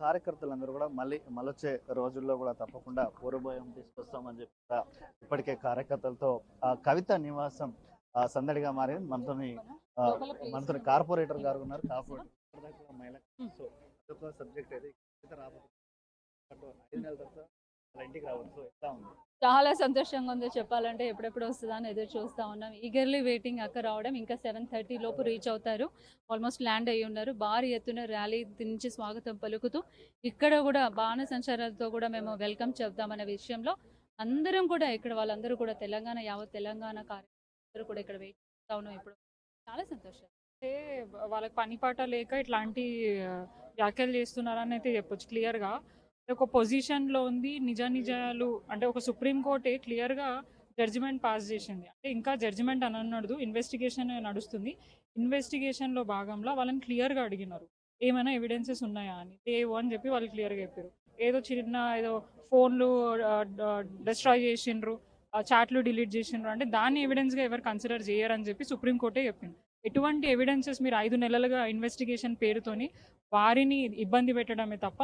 కార్యకర్తలందరూ కూడా మళ్ళొచ్చే రోజుల్లో కూడా తప్పకుండా పూర్వభయం తీసుకొస్తామని చెప్పి కూడా ఇప్పటికే కార్యకర్తలతో కవిత నివాసం సందడిగా మారింది. మనతోని కార్పొరేటర్ గారు ఉన్నారు. కార్పొరేటర్ మహిళ. సో అదొక సబ్జెక్ట్ అయితే రాబోతుంది 5 నెలల తర్వాత వాళ్ళ ఇంటికి రావచ్చు. సో ఎట్లా ఉంది? చాలా సంతోషంగా ఉందో చెప్పాలంటే. ఎప్పుడెప్పుడు వస్తుందా అని ఎదురు చూస్తూ ఉన్నాం. ఈగర్లీ వెయిటింగ్ అక్క రావడం. ఇంకా 7:30 లోపు రీచ్ అవుతారు. ఆల్మోస్ట్ ల్యాండ్ అయ్యి ఉన్నారు. భారీ ఎత్తున ర్యాలీ నుంచి స్వాగతం పలుకుతూ ఇక్కడ కూడా బాణ సంచారాలతో కూడా మేము వెల్కమ్ చెప్తామనే విషయంలో అందరం కూడా ఇక్కడ వాళ్ళందరూ కూడా యావత్ తెలంగాణ కార్యకర్తలు కూడా ఇక్కడ వెయిట్ చేస్తూ ఉన్నాం. ఇప్పుడు చాలా సంతోషం. అంటే వాళ్ళకి పని పాట లేక ఇట్లాంటి వ్యాఖ్యలు చేస్తున్నారని అయితే చెప్పొచ్చు క్లియర్గా. ఒక పొజిషన్లో ఉంది, నిజాలు అంటే ఒక సుప్రీంకోర్టే క్లియర్గా జడ్జిమెంట్ పాస్ చేసింది. అంటే ఇంకా జడ్జిమెంట్ అని అన్నది ఇన్వెస్టిగేషన్ నడుస్తుంది. ఇన్వెస్టిగేషన్లో భాగంలో వాళ్ళని క్లియర్గా అడిగినారు ఏమైనా ఎవిడెన్సెస్ ఉన్నాయా అని. లేవు అని చెప్పి వాళ్ళు క్లియర్గా చెప్పారు. ఏదో ఫోన్లు డిస్ట్రాయ్ చేసిండ్రు, చాట్లు డిలీట్ చేసిండ్రు అంటే దాన్ని ఎవిడెన్స్గా ఎవరు కన్సిడర్ చేయరని చెప్పి సుప్రీంకోర్టే చెప్పింది. ఎటువంటి ఎవిడెన్సెస్ మీరు 5 నెలలుగా ఇన్వెస్టిగేషన్ పేరుతోని వారిని ఇబ్బంది పెట్టడమే తప్ప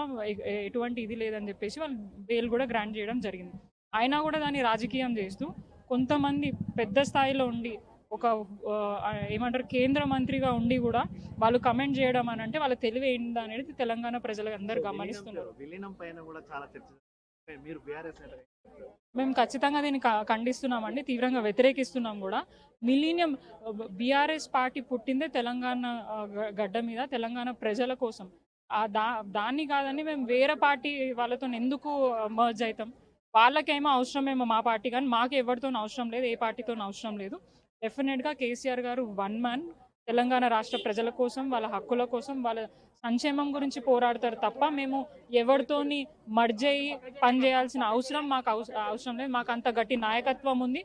ఎటువంటి ఇది లేదని చెప్పేసి వాళ్ళు బెయిల్ కూడా గ్రాంట్ చేయడం జరిగింది. అయినా కూడా దాన్ని రాజకీయం చేస్తూ కొంతమంది పెద్ద స్థాయిలో ఉండి ఒక ఏమంటారు కేంద్ర మంత్రిగా ఉండి కూడా వాళ్ళు కమెంట్ చేయడం అని అంటే వాళ్ళ తెలివి ఏందా అనేది తెలంగాణ ప్రజలు అందరూ గమనిస్తున్నారు. మేము ఖచ్చితంగా దీన్ని ఖండిస్తున్నామండి, తీవ్రంగా వ్యతిరేకిస్తున్నాం కూడా. మిలీనియం బీఆర్ఎస్ పార్టీ పుట్టిందే తెలంగాణ గడ్డ మీద, తెలంగాణ ప్రజల కోసం. దాన్ని కాదని మేము వేరే పార్టీ వాళ్ళతో ఎందుకు మర్జ్ అవుతాం? వాళ్ళకేమో అవసరమేమో మా పార్టీ, కానీ మాకు ఎవరితో అవసరం లేదు, ఏ పార్టీతో అవసరం లేదు. డెఫినెట్గా కేసీఆర్ గారు వన్ మ్యాన్. తెలంగాణ రాష్ట్ర ప్రజల కోసం, వాళ్ళ హక్కుల కోసం, వాళ్ళ సంక్షేమం గురించి పోరాడతారు తప్ప మేము ఎవరితోని మర్జ్ అయ్యి పనిచేయాల్సిన అవసరం మాకు అవసరం లేదు. మాకు అంత గట్టి నాయకత్వం ఉంది,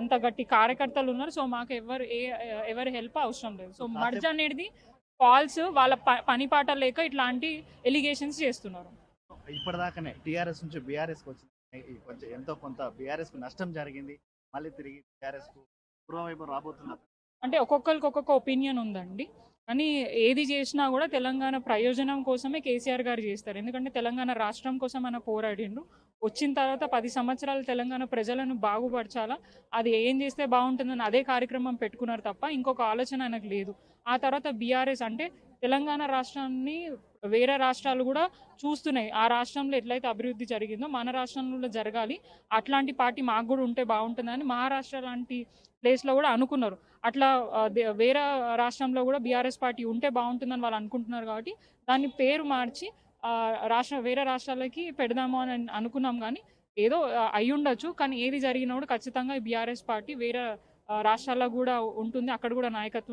అంత గట్టి కార్యకర్తలు ఉన్నారు. సో మాకు ఎవరి హెల్ప్ అవసరం లేదు. సో మర్జ్ అనేది ఫాల్స్. వాళ్ళ పని పాట లేక ఇట్లాంటి ఎలిగేషన్స్ చేస్తున్నారు. ఇప్పటిదాకానే టీఆర్ఎస్ నుంచి బీఆర్ఎస్కి వచ్చింది, ఎంతో కొంత బీఆర్ఎస్కు నష్టం జరిగింది. మళ్ళీ తిరిగి టీఆర్ఎస్కు పూర్వవైపు రాబోతున్నారు. అంటే ఒక్కొక్కరికి ఒక్కొక్క ఒపీనియన్ ఉందండి, కానీ ఏది చేసినా కూడా తెలంగాణ ప్రయోజనం కోసమే కేసీఆర్ గారు చేస్తారు. ఎందుకంటే తెలంగాణ రాష్ట్రం కోసం ఆయన పోరాడిండు. వచ్చిన తర్వాత 10 సంవత్సరాలు తెలంగాణ ప్రజలను బాగుపరచాలా, అది ఏం చేస్తే బాగుంటుందని అదే కార్యక్రమం పెట్టుకున్నారు తప్ప ఇంకొక ఆలోచన ఆయనకు లేదు. ఆ తర్వాత బీఆర్ఎస్ అంటే తెలంగాణ రాష్ట్రాన్ని వేరే రాష్ట్రాలు కూడా చూస్తున్నాయి. ఆ రాష్ట్రంలో ఎట్లయితే అభివృద్ధి జరిగిందో మన రాష్ట్రంలో జరగాలి, అట్లాంటి పార్టీ మాకు కూడా ఉంటే బాగుంటుందని మహారాష్ట్ర లాంటి ప్లేస్లో కూడా అనుకున్నారు. అట్లా వేరే రాష్ట్రంలో కూడా బీఆర్ఎస్ పార్టీ ఉంటే బాగుంటుందని వాళ్ళు అనుకుంటున్నారు. కాబట్టి దాన్ని పేరు మార్చి వేరే రాష్ట్రాలకి పెడదాము అని అనుకున్నాం. కానీ ఏదో అయి ఉండొచ్చు, కానీ ఏది జరిగినా కూడా ఖచ్చితంగా బీఆర్ఎస్ పార్టీ వేరే రాష్ట్రాల్లో కూడా ఉంటుంది, అక్కడ కూడా నాయకత్వం